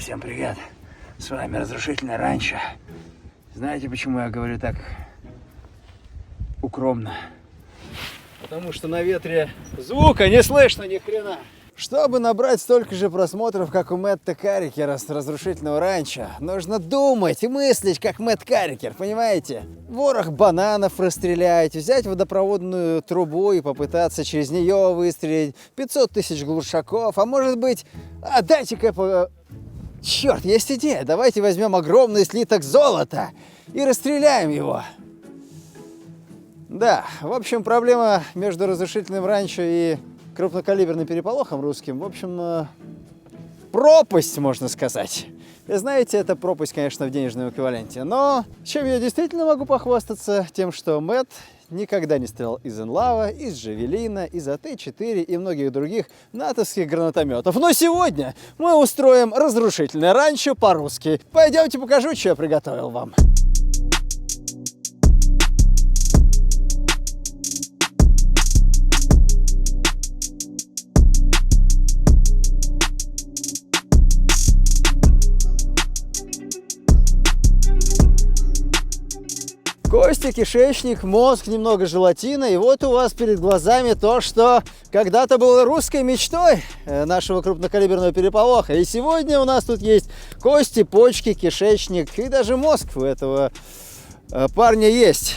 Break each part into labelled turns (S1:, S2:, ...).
S1: всем привет! С вами Разрушительное Ранчо. Знаете, почему я говорю так укромно? Потому что на ветре звука не слышно ни хрена. Чтобы набрать столько же просмотров, как у Мэтта Каррикера с Разрушительного Ранчо, нужно думать и мыслить, как Мэтт Каррикер, понимаете? Ворох бананов расстрелять, взять водопроводную трубу и попытаться через нее выстрелить, 500 тысяч глушаков, а может быть... дайте-ка... Черт, есть идея, давайте возьмем огромный слиток золота и расстреляем его. Да, в общем, проблема между Разрушительным Ранчо и крупнокалиберным переполохом русским, в общем, пропасть, можно сказать. И знаете, это пропасть, конечно, в денежном эквиваленте. Но чем я действительно могу похвастаться? Тем, что Мэтт никогда не стрелял из Энлава, из Джавелина, из АТ-4 и многих других натовских гранатометов. Но сегодня мы устроим Разрушительное Ранчо по-русски. Пойдемте покажу, что я приготовил вам. Кости, кишечник, мозг, немного желатина. И вот у вас перед глазами то, что когда-то было русской мечтой нашего крупнокалиберного переполоха. И сегодня у нас тут есть кости, почки, кишечник и даже мозг у этого парня есть.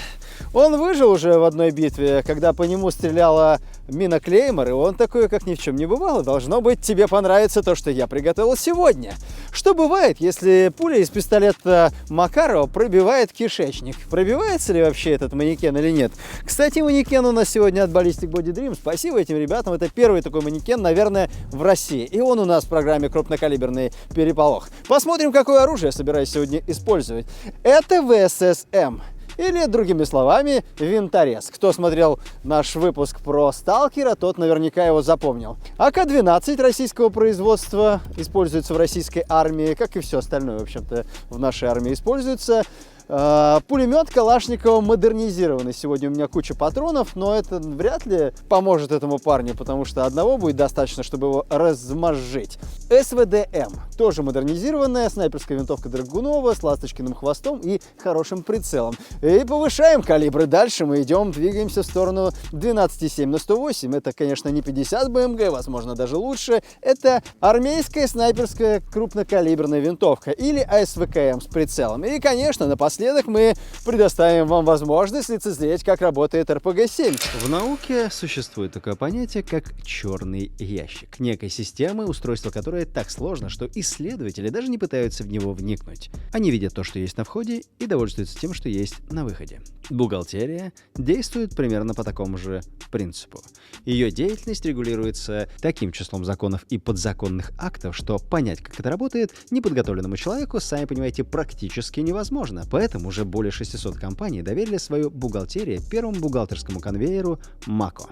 S1: Он выжил уже в одной битве, когда по нему стреляла мина Клеймор, и он такой, как ни в чем не бывало. Должно быть, тебе понравится то, что я приготовил сегодня. Что бывает, если пуля из пистолета Макарова пробивает кишечник? Пробивается ли вообще этот манекен или нет? Кстати, манекен у нас сегодня от Ballistic Body Dream. Спасибо этим ребятам. Это первый такой манекен, наверное, в России. И он у нас в программе «Крупнокалиберный переполох». Посмотрим, какое оружие я собираюсь сегодня использовать. Это ВССМ. Или, другими словами, винторез. Кто смотрел наш выпуск про Сталкера, тот наверняка его запомнил. АК-12 российского производства используется в российской армии, как и все остальное, в общем-то, в нашей армии используется. Пулемет Калашникова модернизированный. Сегодня у меня куча патронов, но это вряд ли поможет этому парню, потому что одного будет достаточно, чтобы его размозжить. СВДМ. Тоже модернизированная снайперская винтовка Драгунова с ласточкиным хвостом и хорошим прицелом. И повышаем калибры. Дальше мы идем, двигаемся в сторону 12,7 на 108. Это, конечно, не 50 БМГ, возможно, даже лучше. Это армейская снайперская крупнокалиберная винтовка или АСВКМ с прицелом. И, конечно, напоследок мы предоставим вам возможность лицезреть, как работает РПГ-7.
S2: В науке существует такое понятие, как черный ящик. Некая система, устройство которой так сложно, что исследователи даже не пытаются в него вникнуть. Они видят то, что есть на входе, и довольствуются тем, что есть на выходе. Бухгалтерия действует примерно по такому же принципу. Ее деятельность регулируется таким числом законов и подзаконных актов, что понять, как это работает, неподготовленному человеку, сами понимаете, практически невозможно. Поэтому уже более 600 компаний доверили свою бухгалтерию первому бухгалтерскому конвейеру Мако.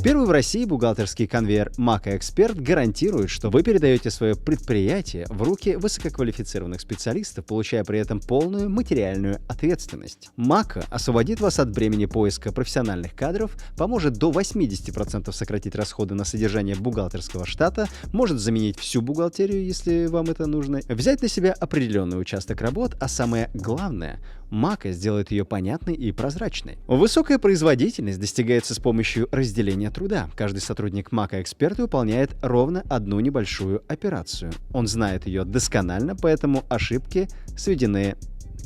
S2: Первый в России бухгалтерский конвейер Мако Эксперт гарантирует, что вы передаете свое предприятие в руки высококвалифицированных специалистов, получая при этом полную материальную ответственность. Мако освободит вас от бремени поиска профессиональных кадров, поможет до 80% сократить расходы на содержание бухгалтерского штата, может заменить всю бухгалтерию, если вам это нужно, взять на себя определенный участок работ, а самое главное, Мако сделает ее понятной и прозрачной. Высокая производительность достигается с помощью разделения труда. Каждый сотрудник Мако Эксперт выполняет ровно одну небольшую операцию. Он знает ее досконально, поэтому ошибки сведены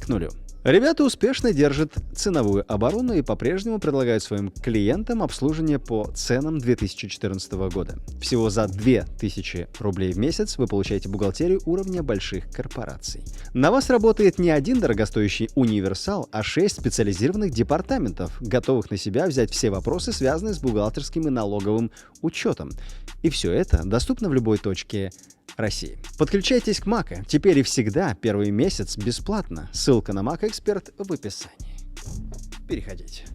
S2: к нулю. Ребята успешно держат ценовую оборону и по-прежнему предлагают своим клиентам обслуживание по ценам 2014 года. Всего за 2000 рублей в месяц вы получаете бухгалтерию уровня больших корпораций. На вас работает не один дорогостоящий универсал, а 6 специализированных департаментов, готовых на себя взять все вопросы, связанные с бухгалтерским и налоговым учетом. И все это доступно в любой точке России. Подключайтесь к Мако. Теперь и всегда первый месяц бесплатно. Ссылка на Мако Эксперт в описании. Переходите.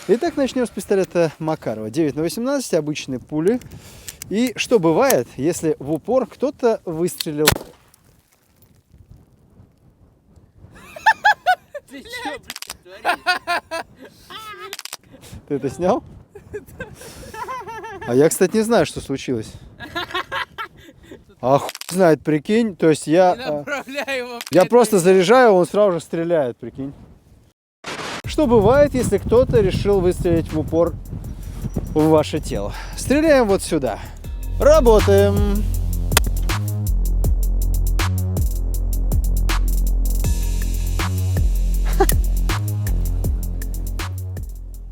S1: Итак, начнем с пистолета Макарова. 9 на 18, обычные пули. И что бывает, если в упор кто-то выстрелил?
S3: Ты чё, блядь, творишь?
S1: Ты это снял? А я, кстати, не знаю, что случилось. А хуй знает, прикинь. То есть я просто заряжаю, он сразу же стреляет, прикинь. Что бывает, если кто-то решил выстрелить в упор в ваше тело? Стреляем вот сюда. Работаем.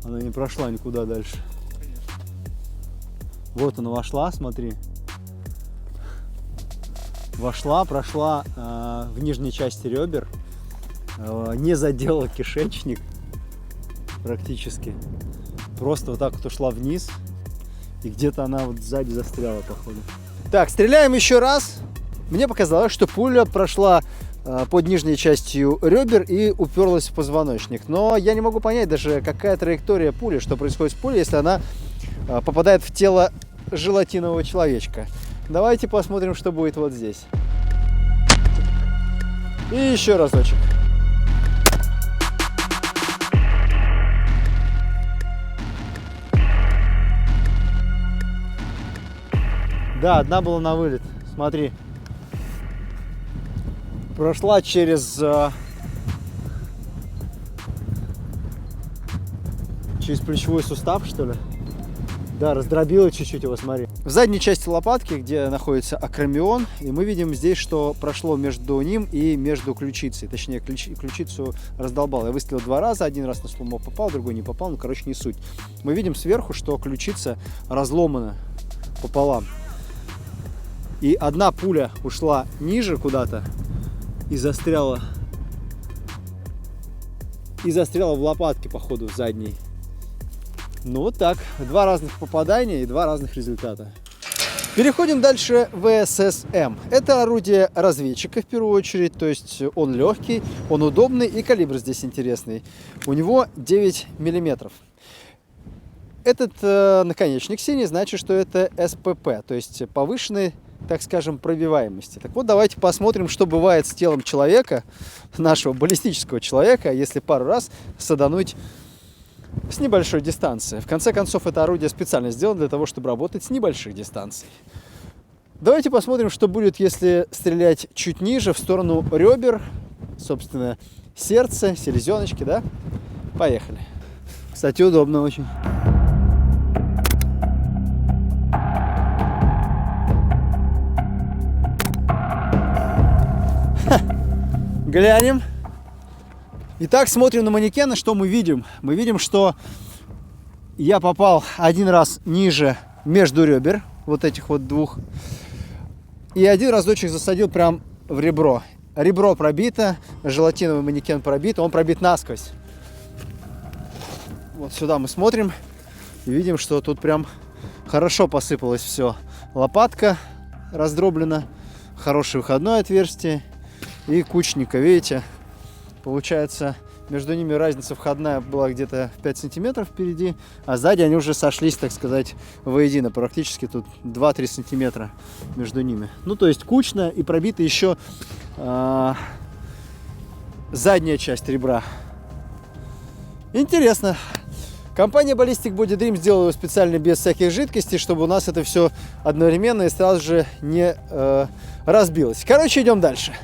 S1: Она не прошла никуда дальше. Вот она вошла, смотри. Вошла, прошла в нижней части ребер, не задела кишечник практически. Просто вот так вот ушла вниз. И где-то она вот сзади застряла, походу. Так, стреляем еще раз. Мне показалось, что пуля прошла под нижней частью ребер и уперлась в позвоночник. Но я не могу понять даже, какая траектория пули, что происходит с пулей, если она попадает в тело желатинового человечка. Давайте посмотрим, что будет вот здесь. И еще разочек. Да, одна была на вылет. Смотри. Прошла через плечевой сустав, что ли? Да, раздробила чуть-чуть его, смотри. В задней части лопатки, где находится акромион, и мы видим здесь, что прошло между ним и между ключицей. Точнее, ключицу раздолбал. Я выстрелил 2 раза, один раз на сломо попал, другой не попал, ну, короче, не суть. Мы видим сверху, что ключица разломана пополам. И одна пуля ушла ниже куда-то и застряла в лопатке, походу, в задней. Ну вот так. 2 разных попадания и 2 разных результата. Переходим дальше в ВСС-М. Это орудие разведчика в первую очередь, то есть он легкий, он удобный и калибр здесь интересный. У него 9 миллиметров. Этот наконечник синий значит, что это СПП, то есть повышенный, так скажем, пробиваемости. Так вот, давайте посмотрим, что бывает с телом человека, нашего баллистического человека, если пару раз садануть с небольшой дистанции. В конце концов, это орудие специально сделано для того, чтобы работать с небольших дистанций. Давайте посмотрим, что будет, если стрелять чуть ниже, в сторону ребер, собственно, сердца, селезеночки, да? Поехали. Кстати, удобно очень. Глянем. Итак, смотрим на манекен, что мы видим? Мы видим, что я попал один раз ниже между ребер, вот этих вот двух, и один разочек засадил прям в ребро. Ребро пробито, желатиновый манекен пробит, он пробит насквозь. Вот сюда мы смотрим и видим, что тут прям хорошо посыпалось все. Лопатка раздроблена, хорошее выходное отверстие и кучника, видите? Получается, между ними разница входная была где-то 5 сантиметров впереди, а сзади они уже сошлись, так сказать, воедино. Практически тут 2-3 сантиметра между ними. Ну, то есть кучно и пробита еще задняя часть ребра. Интересно. Компания Ballistic Body Dream сделала его специально без всяких жидкостей, чтобы у нас это все одновременно и сразу же не разбилось. Короче, идем дальше.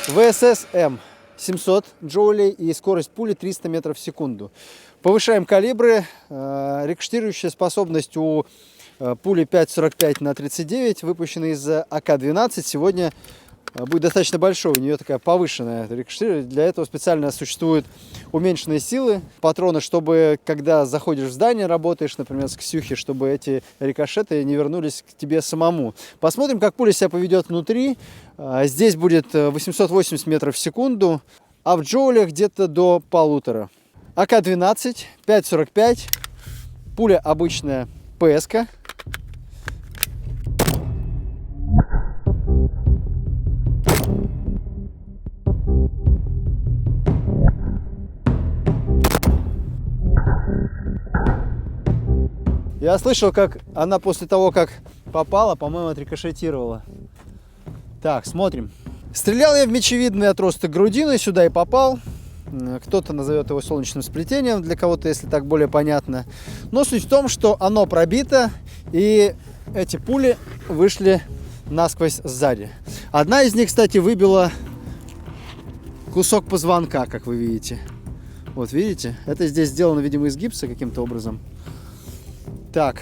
S1: ВСС-М. 700 джоулей и скорость пули 300 метров в секунду. Повышаем калибры. Рикошетирующая способность у пули 5,45 на 39, выпущенной из АК-12, сегодня будет достаточно большой. У нее такая повышенная рикошетирование. Для этого специально существуют уменьшенные силы патрона, чтобы, когда заходишь в здание, работаешь, например, с Ксюхи, чтобы эти рикошеты не вернулись к тебе самому. Посмотрим, как пуля себя поведет внутри. Здесь будет 880 метров в секунду, а в джоулях где-то до 1,5. АК-12, 5,45, пуля обычная ПС-ка. Я слышал, как она после того, как попала, по-моему, отрикошетировала. Так, смотрим. Стрелял я в мечевидный отросток грудины, сюда и попал. Кто-то назовет его солнечным сплетением, для кого-то, если так более понятно. Но суть в том, что оно пробито, и эти пули вышли насквозь сзади. Одна из них, кстати, выбила кусок позвонка, как вы видите. Вот видите? Это здесь сделано, видимо, из гипса каким-то образом. Так,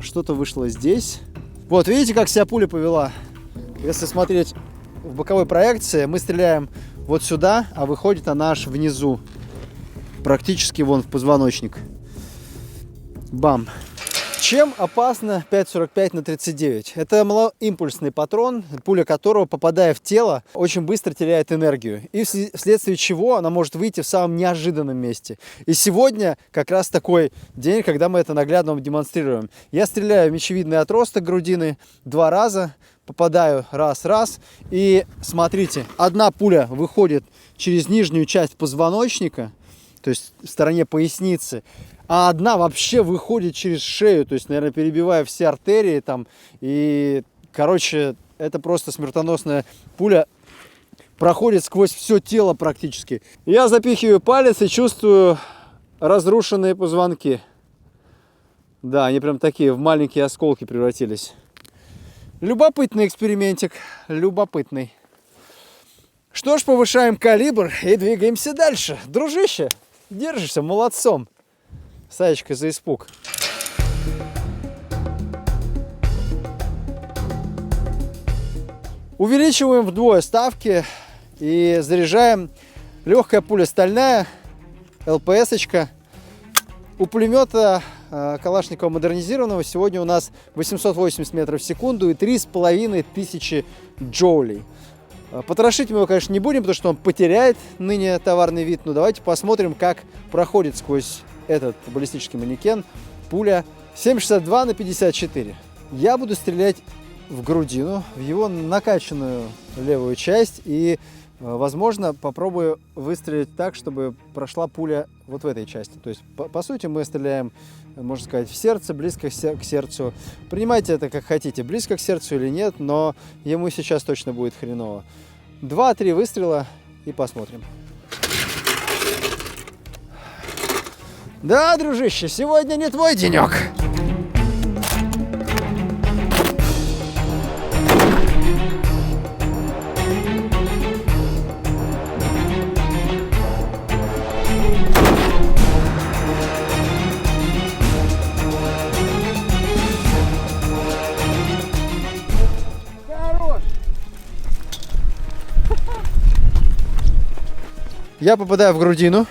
S1: что-то вышло здесь. Вот, видите, как себя пуля повела? Если смотреть в боковой проекции, мы стреляем вот сюда, а выходит она аж внизу. Практически вон в позвоночник. Бам! Чем опасно 5,45 на 39? Это малоимпульсный патрон, пуля которого, попадая в тело, очень быстро теряет энергию. И вследствие чего она может выйти в самом неожиданном месте. И сегодня как раз такой день, когда мы это наглядно демонстрируем. Я стреляю в мечевидный отросток грудины 2 раза, попадаю раз. И смотрите, одна пуля выходит через нижнюю часть позвоночника, то есть в стороне поясницы, а одна вообще выходит через шею, то есть, наверное, перебивая все артерии там. И, короче, это просто смертоносная пуля, проходит сквозь все тело практически. Я запихиваю палец и чувствую разрушенные позвонки. Да, они прям такие в маленькие осколки превратились. Любопытный экспериментик, любопытный. Что ж, повышаем калибр и двигаемся дальше. Дружище, держишься молодцом. Саечка за испуг. Увеличиваем вдвое ставки и заряжаем. Легкая пуля стальная, ЛПС-очка. У пулемета Калашникова модернизированного сегодня у нас 880 метров в секунду и 3500 джоулей. Потрошить мы его, конечно, не будем, потому что он потеряет ныне товарный вид. Но давайте посмотрим, как проходит сквозь этот баллистический манекен пуля 7,62 на 54. Я буду стрелять в грудину, в его накачанную левую часть. И, возможно, попробую выстрелить так, чтобы прошла пуля вот в этой части. То есть, по сути, мы стреляем, можно сказать, в сердце, близко к сердцу. Принимайте это как хотите, близко к сердцу или нет, но ему сейчас точно будет хреново. 2-3 выстрела и посмотрим. Да, дружище, сегодня не твой денек. Хорош. Я попадаю в грудину.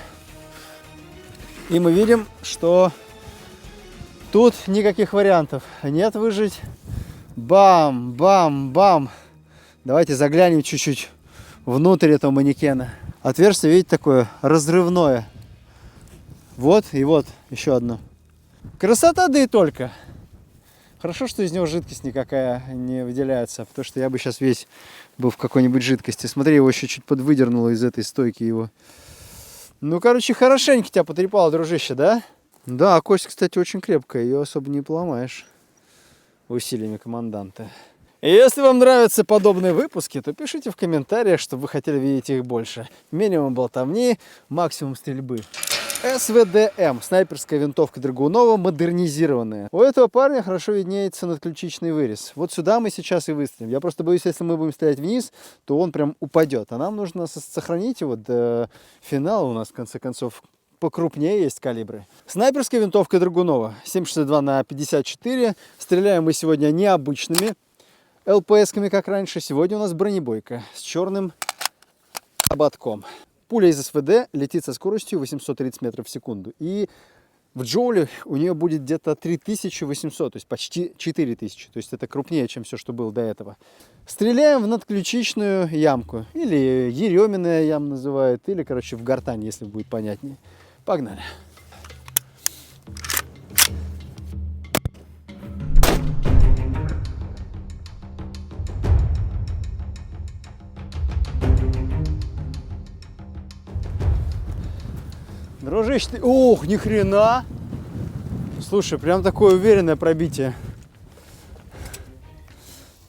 S1: И мы видим, что тут никаких вариантов. Нет выжить. Бам, бам, бам. Давайте заглянем чуть-чуть внутрь этого манекена. Отверстие, видите, такое разрывное. Вот и вот еще одно. Красота, да и только. Хорошо, что из него жидкость никакая не выделяется, потому что я бы сейчас весь был в какой-нибудь жидкости. Смотри, его еще чуть подвыдернуло из этой стойки его. Ну, короче, хорошенько тебя потрепало, дружище, да? Да, кость, кстати, очень крепкая, ее особо не поломаешь усилиями команданта. И если вам нравятся подобные выпуски, то пишите в комментариях, что вы хотели видеть их больше. Минимум болтовни, максимум стрельбы. СВДМ, снайперская винтовка Драгунова, модернизированная. У этого парня хорошо виднеется надключичный вырез. Вот сюда мы сейчас и выстрелим. Я просто боюсь, если мы будем стрелять вниз, то он прям упадет. А нам нужно сохранить его до финала. У нас, в конце концов, покрупнее есть калибры. Снайперская винтовка Драгунова, 7,62 на 54. Стреляем мы сегодня необычными ЛПСками, как раньше. Сегодня у нас бронебойка с черным ободком. Пуля из СВД летит со скоростью 830 метров в секунду. И в джоуле у нее будет где-то 3800, то есть почти 4000. То есть это крупнее, чем все, что было до этого. Стреляем в надключичную ямку. Или ереминая яма называют. Или, короче, в гортань, если будет понятнее. Погнали. Дружище, ты... Ох, ни хрена! Слушай, прям такое уверенное пробитие.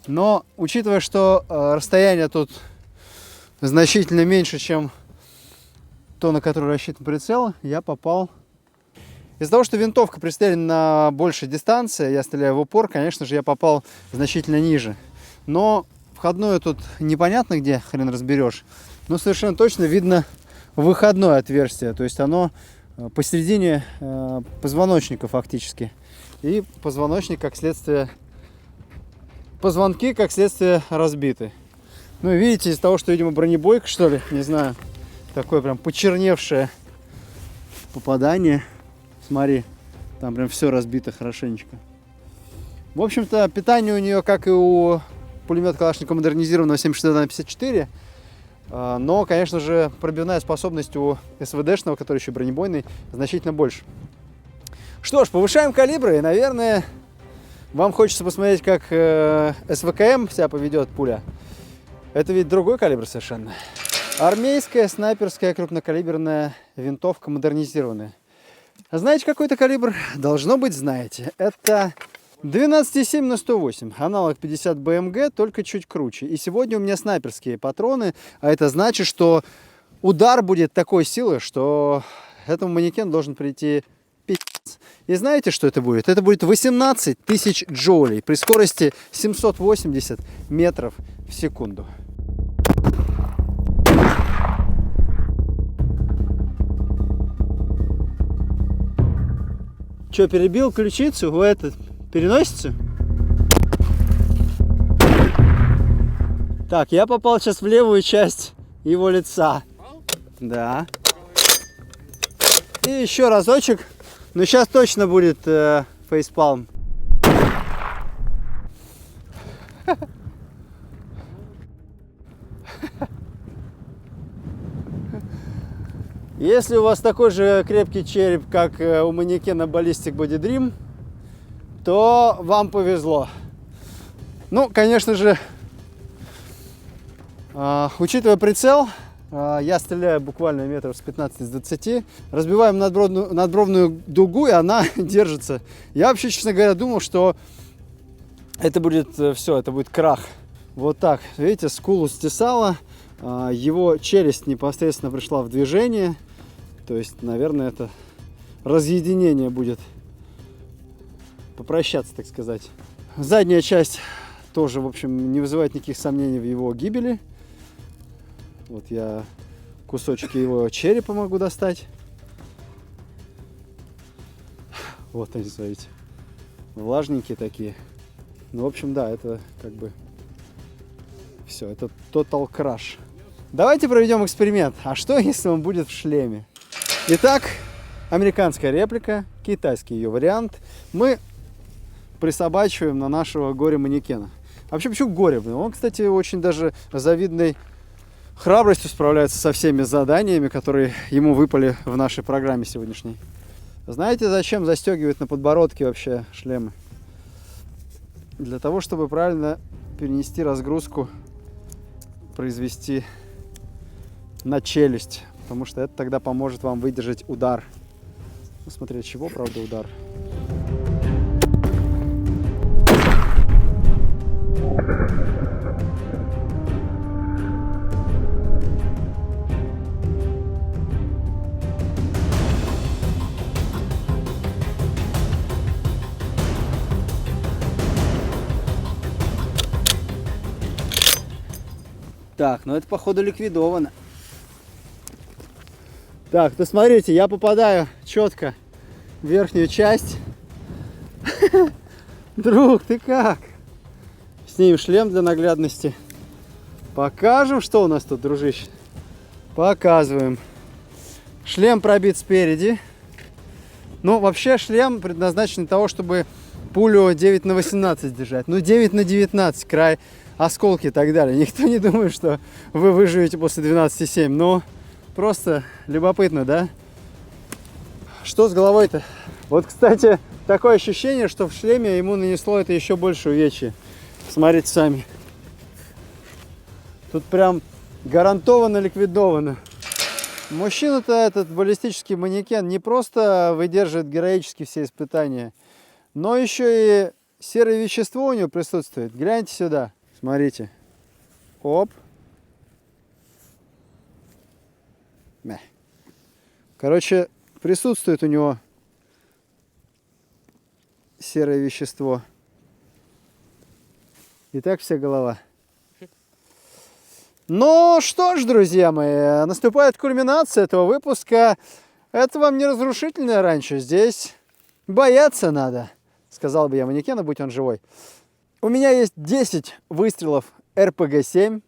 S1: Но, учитывая, что расстояние тут значительно меньше, чем то, на которое рассчитан прицел, я попал. Из-за того, что винтовка пристрелена на большей дистанции, я стреляю в упор, конечно же, я попал значительно ниже. Но входное тут непонятно где, хрен разберешь. Но совершенно точно видно выходное отверстие. То есть оно посередине позвоночника фактически. И позвоночник, как следствие, позвонки, как следствие, разбиты. Ну и видите, из-за того, что, видимо, бронебойка, что ли, не знаю, такое прям почерневшее попадание. Смотри, там прям все разбито хорошенечко. В общем-то, питание у нее, как и у пулемета Калашникова модернизированного 7,62 на 50, но, конечно же, пробивная способность у СВДшного, который еще бронебойный, значительно больше. Что ж, повышаем калибры, и, наверное, вам хочется посмотреть, как СВКМ себя поведет пуля. Это ведь другой калибр совершенно. Армейская снайперская крупнокалиберная винтовка модернизированная. А знаете, какой это калибр? Должно быть, знаете. Это 12,7 на 108. Аналог 50 БМГ, только чуть круче. И сегодня у меня снайперские патроны. А это значит, что удар будет такой силы, что этому манекену должен прийти пи***ц. И знаете, что это будет? Это будет 18 тысяч джоулей при скорости 780 метров в секунду. Че, перебил ключицу в этот переносицу? Так, я попал сейчас в левую часть его лица. Да. И еще разочек. Но сейчас точно будет фейспалм. Если у вас такой же крепкий череп, как у манекена Ballistic Body Dream, то вам повезло. Ну, конечно же, учитывая прицел, я стреляю буквально метров с 15-20, разбиваем надбровную дугу, и она держится. Я вообще, честно говоря, думал, что это будет все, это будет крах. Вот так, видите, скулу стесало, его челюсть непосредственно пришла в движение. То есть, наверное, это разъединение будет. Попрощаться, так сказать. Задняя часть тоже, в общем, не вызывает никаких сомнений в его гибели. Вот я кусочки его черепа могу достать. Вот они, смотрите. Влажненькие такие. Ну, в общем, да, это как бы все, это Total Crash. Давайте проведем эксперимент. А что, если он будет в шлеме? Итак, американская реплика, китайский ее вариант. Мы присобачиваем на нашего горе-манекена. Вообще, почему горе? Он, кстати, очень даже завидной храбростью справляется со всеми заданиями, которые ему выпали в нашей программе сегодняшней. Знаете, зачем застегивать на подбородке вообще шлемы? Для того, чтобы правильно перенести разгрузку, произвести на челюсть. Потому что это тогда поможет вам выдержать удар. Ну, смотри, от чего, правда, удар. Так, ну это походу ликвидовано. Так, то смотрите, я попадаю четко в верхнюю часть. Друг, ты как? Снимем шлем для наглядности. Покажем, что у нас тут, дружище. Показываем. Шлем пробит спереди. Ну, вообще шлем предназначен для того, чтобы пулю 9 на 18 держать. Ну, 9 на 19, край, осколки и так далее. Никто не думает, что вы выживете после 12,7. Но просто любопытно, да? Что с головой-то? Вот, кстати, такое ощущение, что в шлеме ему нанесло это еще больше увечья. Смотрите сами. Тут прям гарантированно ликвидовано. Мужчина-то, этот баллистический манекен, не просто выдерживает героически все испытания, но еще и серое вещество у него присутствует. Гляньте сюда. Смотрите. Оп. Короче, присутствует у него серое вещество. И так вся голова. Ну что ж, друзья мои, наступает кульминация этого выпуска. Это вам не разрушительное ранчо. Здесь бояться надо, сказал бы я манекена, будь он живой. У меня есть 10 выстрелов РПГ-7.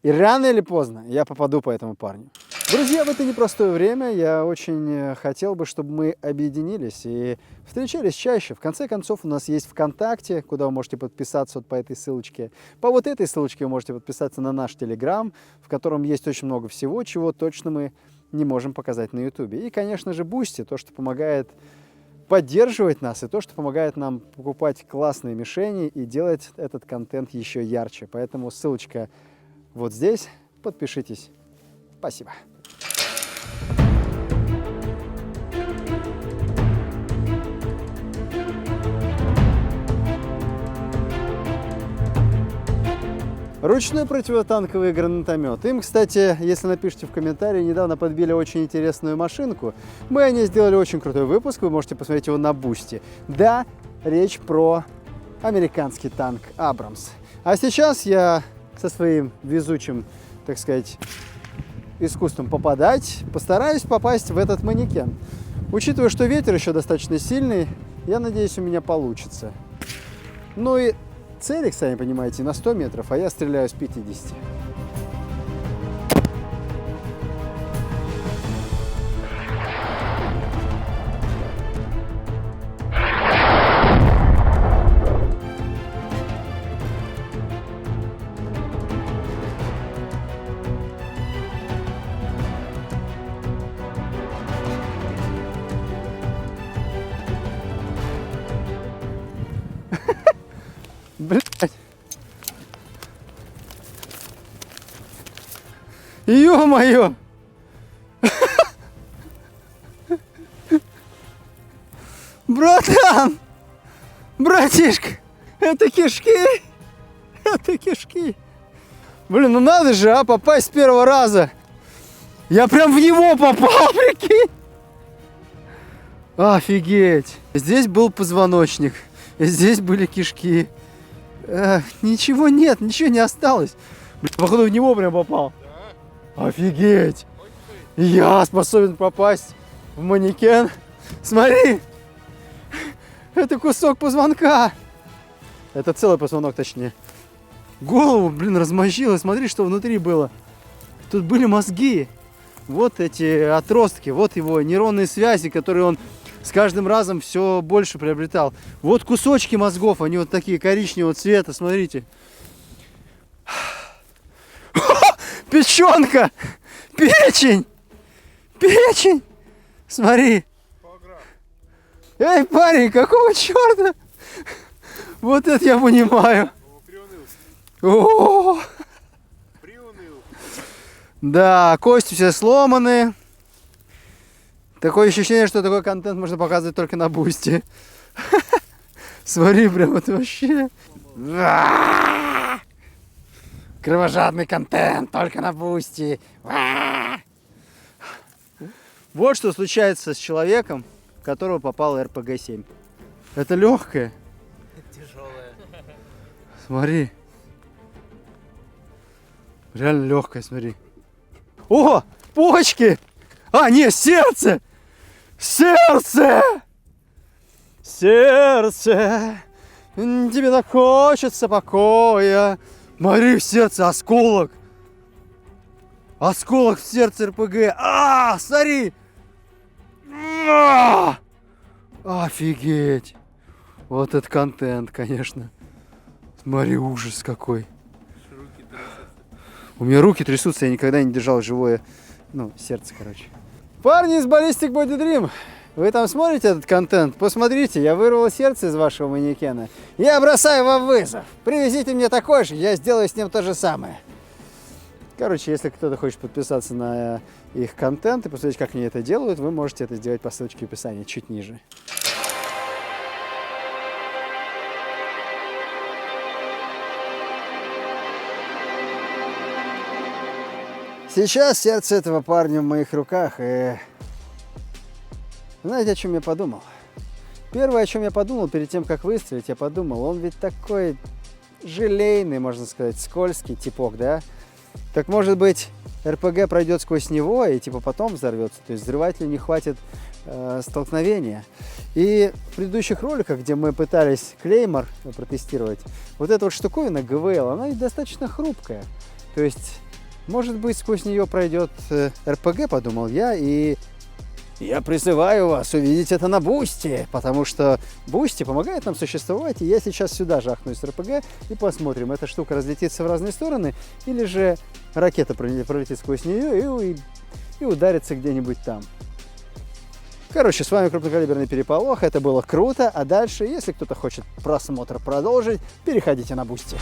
S1: И рано или поздно я попаду по этому парню. Друзья, в это непростое время я очень хотел бы, чтобы мы объединились и встречались чаще. В конце концов, у нас есть ВКонтакте, куда вы можете подписаться вот по этой ссылочке. По вот этой ссылочке вы можете подписаться на наш Телеграм, в котором есть очень много всего, чего точно мы не можем показать на Ютубе. И, конечно же, Бусти, то, что помогает поддерживать нас, и то, что помогает нам покупать классные мишени и делать этот контент еще ярче. Поэтому ссылочка вот здесь. Подпишитесь. Спасибо. Ручной противотанковый гранатомет. Им, кстати, если напишите в комментарии, недавно подбили очень интересную машинку. Мы о ней сделали очень крутой выпуск, вы можете посмотреть его на Бусти. Да, речь про американский танк Абрамс. А сейчас я со своим везучим, так сказать, искусством попадать, постараюсь попасть в этот манекен. Учитывая, что ветер еще достаточно сильный, я надеюсь, у меня получится. Ну и целик, сами понимаете, на 100 метров, а я стреляю с 50. Блять. Ё-моё! Братан! Братишка! Это кишки! Это кишки! Блин, ну надо же, а, попасть с первого раза! Я прям в него попал, прикинь! Офигеть! Здесь был позвоночник, здесь были кишки. Ничего нет, ничего не осталось. Блин, походу в него прям попал. Да. Офигеть! Я способен попасть в манекен. Смотри! Это кусок позвонка. Это целый позвонок, точнее. Голову, блин, размозжило. Смотри, что внутри было. Тут были мозги. Вот эти отростки, вот его нейронные связи, которые он с каждым разом все больше приобретал. Вот кусочки мозгов, они вот такие коричневого цвета, смотрите. Печенка! Печень! Печень! Смотри! Эй, парень, какого черта? Вот это я понимаю. О! Да, кости все сломаны. Такое ощущение, что такой контент можно показывать только на Бусти. Смотри, прям это вообще... Кровожадный контент только на Бусти. Вот что случается с человеком, в которого попал РПГ-7. Это легкое.
S3: Тяжелое.
S1: Смотри. Реально легкое, смотри. О, почки! А, нет, сердце! Сердце! Сердце! Тебе так хочется покоя. Смотри, в сердце осколок. Осколок в сердце РПГ. Смотри! Офигеть! Вот это контент, конечно. Смотри, ужас какой. У меня руки трясутся, я никогда не держал живое, сердце, короче. Парни из Ballistic Body Dream, вы там смотрите этот контент? Посмотрите, я вырвал сердце из вашего манекена. Я бросаю вам вызов. Привезите мне такой же, я сделаю с ним то же самое. Короче, если кто-то хочет подписаться на их контент и посмотреть, как они это делают, вы можете это сделать по ссылочке в описании, чуть ниже. Сейчас сердце этого парня в моих руках, и Знаете, о чем я подумал? Первое, о чем я подумал перед тем, как выстрелить, я подумал, он ведь такой желейный, можно сказать, скользкий типок, да? Так может быть, РПГ пройдет сквозь него и типа потом взорвется, то есть взрывателю не хватит столкновения. И в предыдущих роликах, где мы пытались клеймор протестировать, вот эта вот штуковина ГВЛ, она ведь достаточно хрупкая. То есть, может быть, сквозь нее пройдет РПГ, подумал я, и я призываю вас увидеть это на Бусти, потому что Бусти помогает нам существовать, и я сейчас сюда жахнусь с РПГ и посмотрим, эта штука разлетится в разные стороны, или же ракета пролетит сквозь нее и ударится где-нибудь там. Короче, с вами крупнокалиберный переполох, это было круто, а дальше, если кто-то хочет просмотр продолжить, переходите на Бусти.